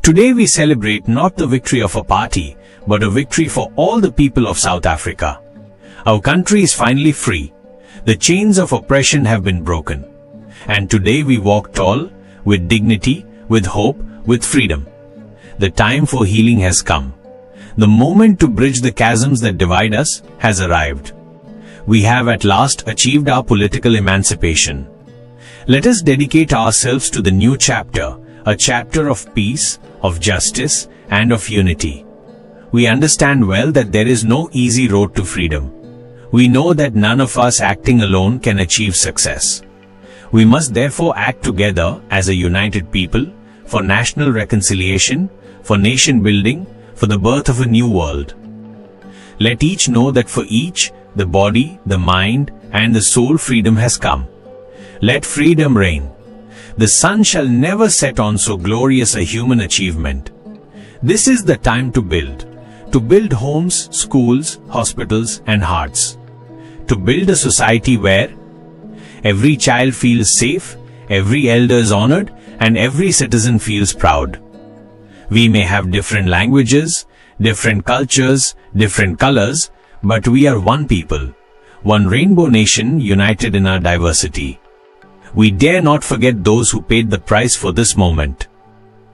Today we celebrate not the victory of a party, but a victory for all the people of South Africa. Our country is finally free. The chains of oppression have been broken. And today we walk tall, with dignity, with hope, with freedom. The time for healing has come. The moment to bridge the chasms that divide us has arrived. We have at last achieved our political emancipation. Let us dedicate ourselves to the new chapter, a chapter of peace, of justice, and of unity. We understand well that there is no easy road to freedom. We know that none of us acting alone can achieve success. We must therefore act together as a united people for national reconciliation, for nation building, for the birth of a new world. Let each know that for each, the body, the mind, and the soul freedom has come. Let freedom reign. The sun shall never set on so glorious a human achievement. This is the time to build homes, schools, hospitals, and hearts. To build a society where every child feels safe, every elder is honored, and every citizen feels proud. We may have different languages, different cultures, different colors, but we are one people, one rainbow nation united in our diversity. We dare not forget those who paid the price for this moment.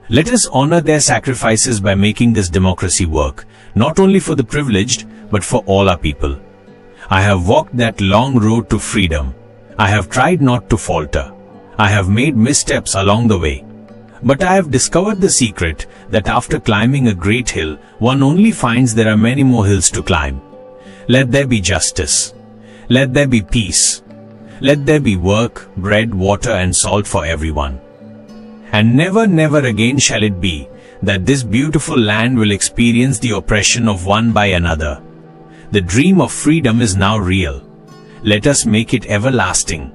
Let us honor their sacrifices by making this democracy work, not only for the privileged, but for all our people. I have walked that long road to freedom. I have tried not to falter. I have made missteps along the way. But I have discovered the secret that after climbing a great hill, one only finds there are many more hills to climb. Let there be justice. Let there be peace. Let there be work, bread, water, and salt for everyone. And never, never again shall it be that this beautiful land will experience the oppression of one by another. The dream of freedom is now real. Let us make it everlasting.